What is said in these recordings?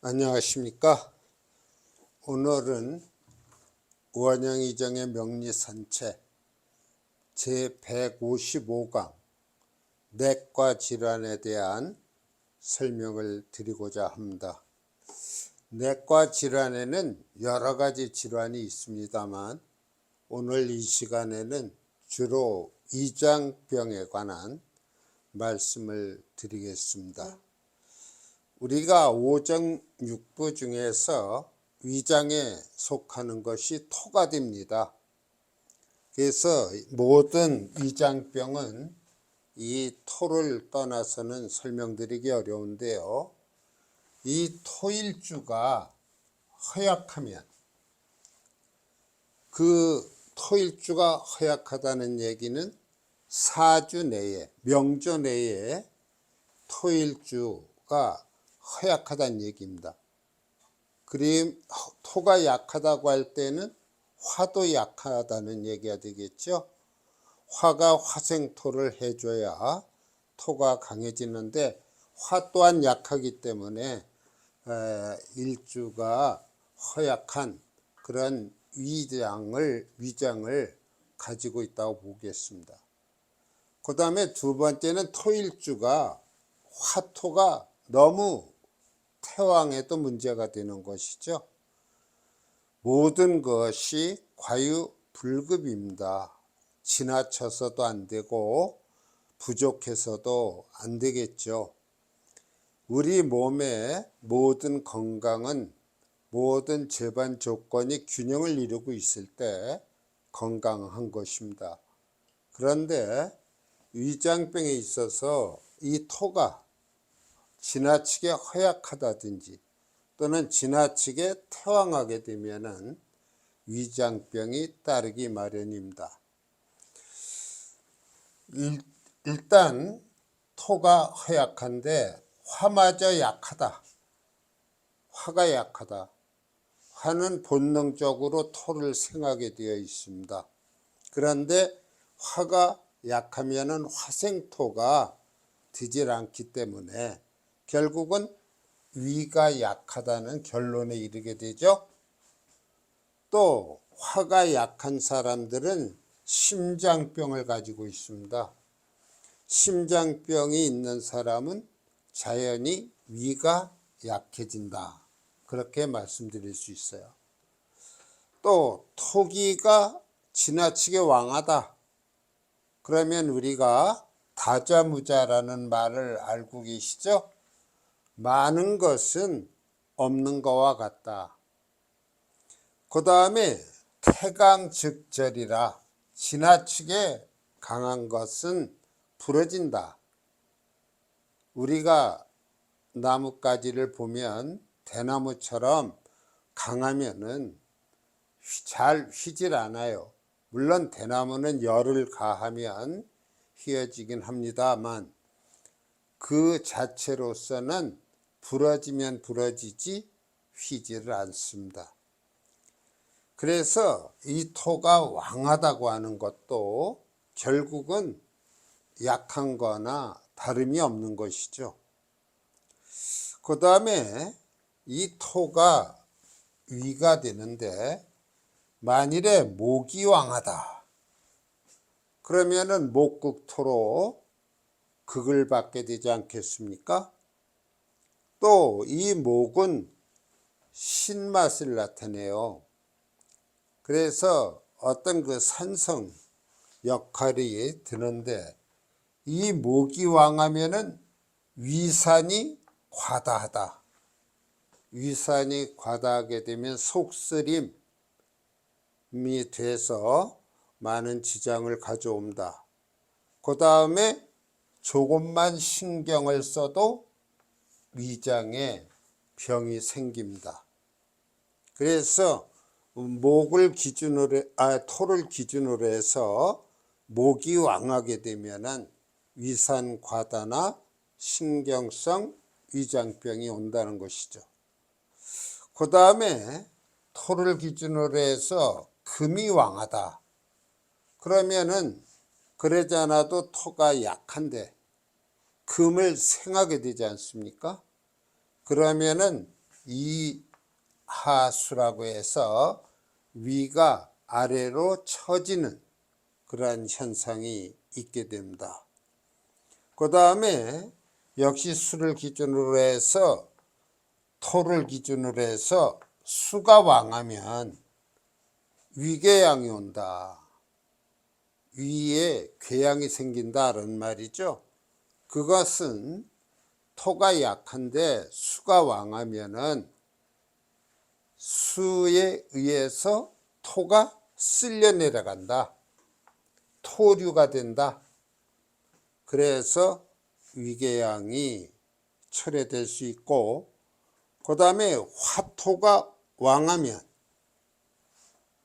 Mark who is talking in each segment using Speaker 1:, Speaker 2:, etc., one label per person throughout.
Speaker 1: 안녕하십니까. 오늘은 원영이정의 명리산책 제155강 내과 질환에 대한 설명을 드리고자 합니다. 내과 질환에는 여러 가지 질환이 있습니다만 오늘 이 시간에는 주로 위장병에 관한 말씀을 드리겠습니다. 우리가 오정육부 중에서 위장에 속하는 것이 토가 됩니다. 그래서 모든 위장병은 이 토를 떠나서는 설명드리기 어려운데요. 이 토일주가 허약하면, 그 토일주가 허약하다는 얘기는 사주 내에, 명조 내에 토일주가 허약하다는 얘기입니다. 그림 토가 약하다고 할 때는 화도 약하다는 얘기가 되겠죠. 화가 화생토를 해줘야 토가 강해지는데 화 또한 약하기 때문에 일주가 허약한 그런 위장을 가지고 있다고 보겠습니다. 그 다음에 두 번째는 토일주가 화토가 너무 태왕에도 문제가 되는 것이죠. 모든 것이 과유불급입니다. 지나쳐서도 안 되고 부족해서도 안 되겠죠. 우리 몸의 모든 건강은 모든 재반 조건이 균형을 이루고 있을 때 건강한 것입니다. 그런데 위장병에 있어서 이 토가 지나치게 허약하다든지 또는 지나치게 태왕하게 되면은 위장병이 따르기 마련입니다. 일단 토가 허약한데 화마저 약하다. 화가 약하다. 화는 본능적으로 토를 생하게 되어 있습니다. 그런데 화가 약하면은 화생토가 되질 않기 때문에 결국은 위가 약하다는 결론에 이르게 되죠. 또 화가 약한 사람들은 심장병을 가지고 있습니다. 심장병이 있는 사람은 자연히 위가 약해진다. 그렇게 말씀드릴 수 있어요. 또 토기가 지나치게 왕하다. 그러면 우리가 다자무자라는 말을 알고 계시죠? 많은 것은 없는 것과 같다. 그 다음에 태강즉절이라 지나치게 강한 것은 부러진다. 우리가 나뭇가지를 보면 대나무처럼 강하면은 잘 휘질 않아요. 물론 대나무는 열을 가하면 휘어지긴 합니다만 그 자체로서는 부러지면 부러지지 휘지를 않습니다. 그래서 이 토가 왕하다고 하는 것도 결국은 약한 거나 다름이 없는 것이죠. 그 다음에 이 토가 위가 되는데 만일에 목이 왕하다. 그러면은 목극토로 극을 받게 되지 않겠습니까? 또 이 목은 신맛을 나타내요. 그래서 어떤 그 산성 역할이 드는데 이 목이 왕하면은 위산이 과다하다. 위산이 과다하게 되면 속쓰림이 돼서 많은 지장을 가져온다. 그 다음에 조금만 신경을 써도 위장에 병이 생깁니다. 그래서 목을 기준으로 토를 기준으로 해서 목이 왕하게 되면은 위산 과다나 신경성 위장병이 온다는 것이죠. 그 다음에 토를 기준으로 해서 금이 왕하다. 그러면은 그러지 않아도 토가 약한데 금을 생하게 되지 않습니까? 그러면은 이하수라고 해서 위가 아래로 처지는 그러한 현상이 있게 됩니다. 그 다음에 역시 수를 기준으로 해서 토를 기준으로 해서 수가 왕하면 위궤양이 온다. 위에 궤양이 생긴다는 말이죠. 그것은 토가 약한데 수가 왕하면은 수에 의해서 토가 쓸려 내려간다. 토류가 된다. 그래서 위궤양이 철회될 수 있고, 그 다음에 화토가 왕하면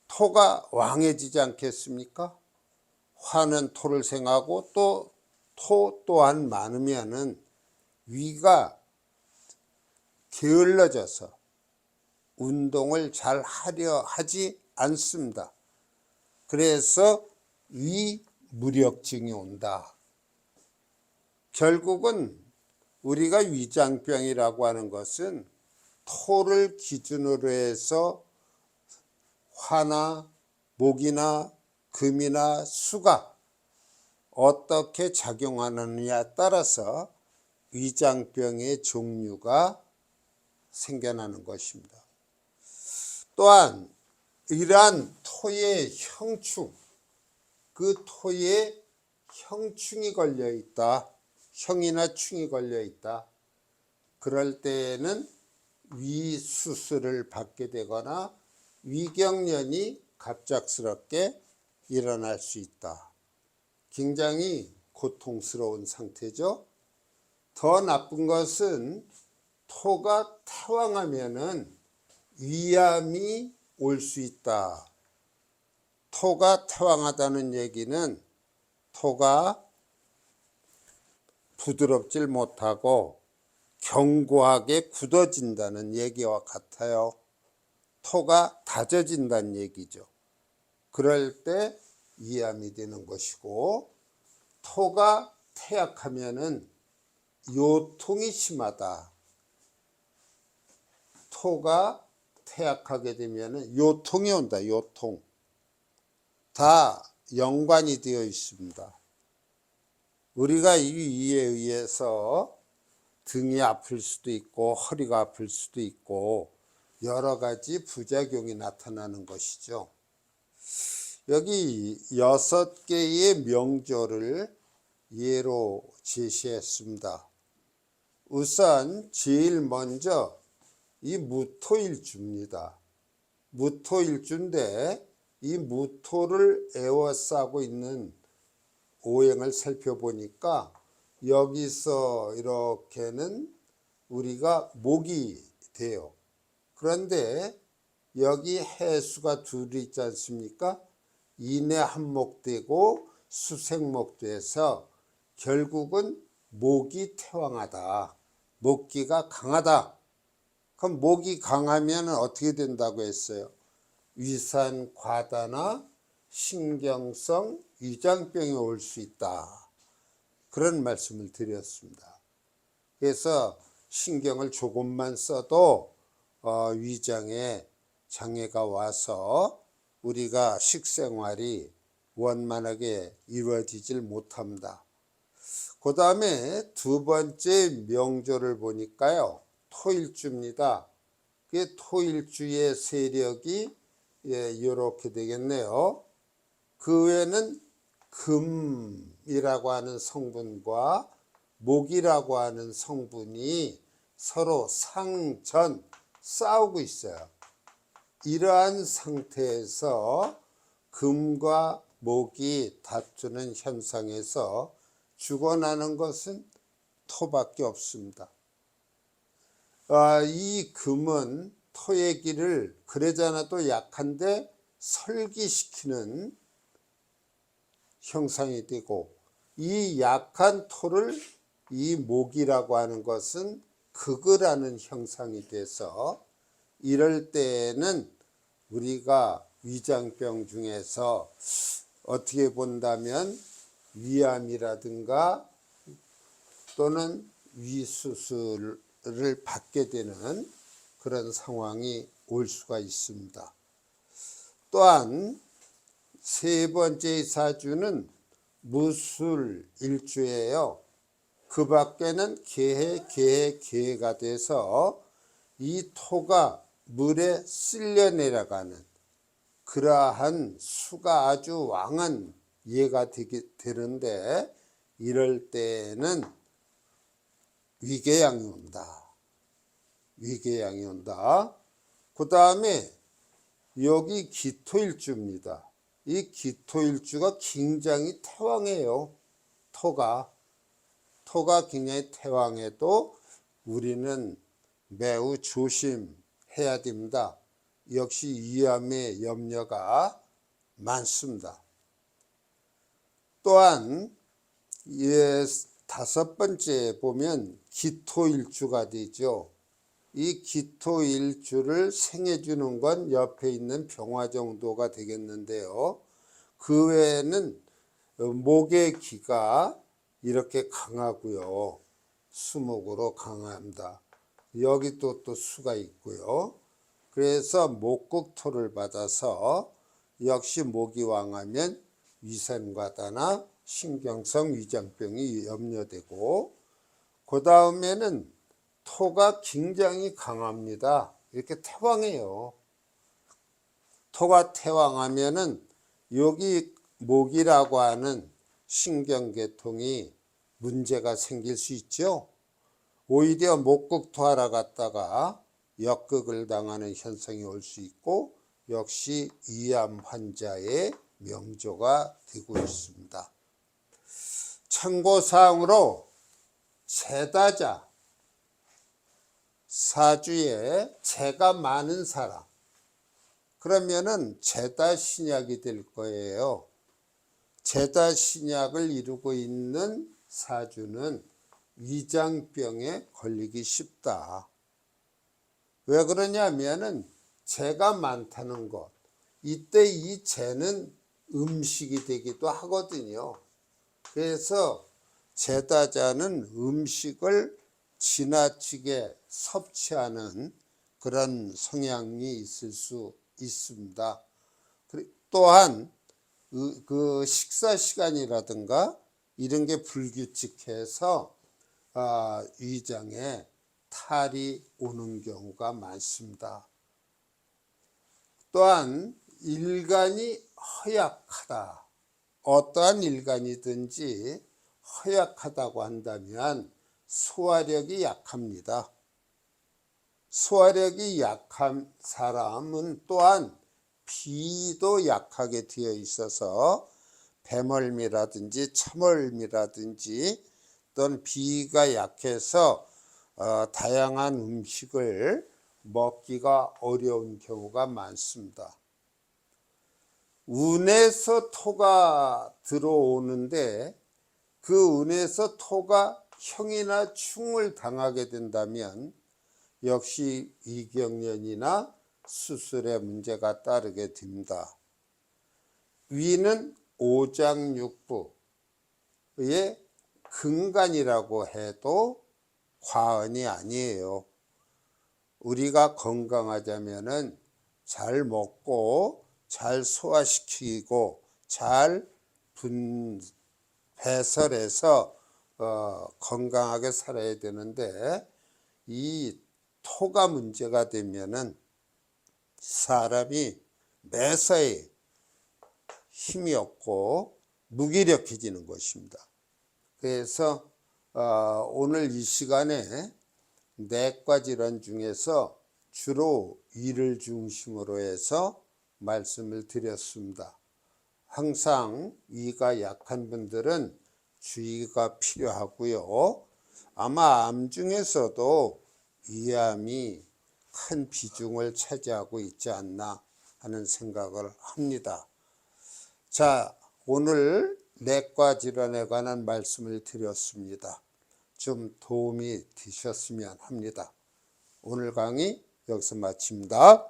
Speaker 1: 토가 왕해지지 않겠습니까? 화는 토를 생하고 또 토 또한 많으면은 위가 게을러져서 운동을 잘 하려 하지 않습니다. 그래서 위무력증이 온다. 결국은 우리가 위장병이라고 하는 것은 토를 기준으로 해서 화나 목이나 금이나 수가 어떻게 작용하느냐에 따라서 위장병의 종류가 생겨나는 것입니다. 또한 이러한 토의 형충, 그 토에 형충이 걸려 있다. 형이나 충이 걸려 있다. 그럴 때에는 위수술을 받게 되거나 위경련이 갑작스럽게 일어날 수 있다. 굉장히 고통스러운 상태죠. 더 나쁜 것은 토가 태왕하면은 위암이 올 수 있다. 토가 태왕하다는 얘기는 토가 부드럽질 못하고 견고하게 굳어진다는 얘기와 같아요. 토가 다져진다는 얘기죠. 그럴 때 위암이 되는 것이고, 토가 태약하면은 요통이 심하다. 토가 태약하게 되면은 요통이 온다. 요통. 다 연관이 되어 있습니다. 우리가 이 위에 의해서 등이 아플 수도 있고 허리가 아플 수도 있고 여러 가지 부작용이 나타나는 것이죠. 여기 6개의 명조를 예로 제시했습니다. 우선 제일 먼저 이 무토일주입니다. 무토일주인데 이 무토를 에워싸고 있는 오행을 살펴보니까 여기서 이렇게는 우리가 목이 돼요. 그런데 여기 해수가 둘이 있지 않습니까? 인에 한목되고 수생목돼서 결국은 목이 태왕하다. 목기가 강하다. 그럼 목이 강하면 어떻게 된다고 했어요? 위산과다나 신경성 위장병이 올 수 있다. 그런 말씀을 드렸습니다. 그래서 신경을 조금만 써도 위장에 장애가 와서 우리가 식생활이 원만하게 이루어지질 못합니다. 그 다음에 두 번째 명조를 보니까요, 토일주입니다. 그 토일주의 세력이 이렇게 되겠네요. 그 외에는 금이라고 하는 성분과 목이라고 하는 성분이 서로 상전 싸우고 있어요. 이러한 상태에서 금과 목이 다투는 현상에서 죽어나는 것은 토밖에 없습니다. 이 금은 토의 기를 그러잖아도 약한데 설기시키는 형상이 되고, 이 약한 토를 이 목이라고 하는 것은 극을 형상이 돼서 이럴 때에는 우리가 위장병 중에서 어떻게 본다면 위암이라든가 또는 위수술을 받게 되는 그런 상황이 올 수가 있습니다. 또한 세 번째 사주는 무술일주예요. 그 밖에는 개해가 돼서 이 토가 물에 쓸려 내려가는 그러한 수가 아주 왕한 예가 되는데, 이럴 때는 위궤양이 온다. 위궤양이 온다. 그 다음에 여기 기토일주입니다. 이 기토일주가 굉장히 태왕해요. 토가 굉장히 태왕해도 우리는 매우 조심해야 됩니다. 역시 위암의 염려가 많습니다. 또한 다섯 번째 보면 기토일주가 되죠. 이 기토일주를 생해주는 건 옆에 있는 병화 정도가 되겠는데요. 그 외에는 목의 기가 이렇게 강하고요. 수목으로 강합니다. 여기 또 수가 있고요. 그래서 목극토를 받아서 역시 목이 왕하면 위산과다나 신경성 위장병이 염려되고, 그 다음에는 토가 굉장히 강합니다. 이렇게 태왕해요. 토가 태왕하면은 여기 목이라고 하는 신경계통이 문제가 생길 수 있죠. 오히려 목극토하러 갔다가 역극을 당하는 현상이 올 수 있고, 역시 위암 환자의 명조가 되고 있습니다. 참고사항으로 제다자 사주에 재가 많은 사람, 그러면은 제다신약이 될 거예요. 제다신약을 이루고 있는 사주는 위장병에 걸리기 쉽다. 왜 그러냐면은 재가 많다는 것, 이때 이 재는 음식이 되기도 하거든요. 그래서 제다자는 음식을 지나치게 섭취하는 그런 성향이 있을 수 있습니다. 또한 그 식사 시간이라든가 이런 게 불규칙해서 위장에 탈이 오는 경우가 많습니다. 또한 일간이 허약하다. 어떠한 일간이든지 허약하다고 한다면 소화력이 약합니다. 소화력이 약한 사람은 또한 비도 약하게 되어 있어서 배멀미라든지 차멀미라든지 또는 비가 약해서 다양한 음식을 먹기가 어려운 경우가 많습니다. 운에서 토가 들어오는데 그 운에서 토가 형이나 충을 당하게 된다면 역시 위경련이나 수술의 문제가 따르게 됩니다. 위는 오장육부의 근간이라고 해도 과언이 아니에요. 우리가 건강하자면은 잘 먹고 잘 소화시키고 잘 배설해서 건강하게 살아야 되는데, 이 토가 문제가 되면은 사람이 매사에 힘이 없고 무기력해지는 것입니다. 그래서 오늘 이 시간에 내과 질환 중에서 주로 위를 중심으로 해서 말씀을 드렸습니다. 항상 위가 약한 분들은 주의가 필요하고요. 아마 암 중에서도 위암이 큰 비중을 차지하고 있지 않나 하는 생각을 합니다. 자, 오늘 내과 질환에 관한 말씀을 드렸습니다. 좀 도움이 되셨으면 합니다. 오늘 강의 여기서 마칩니다.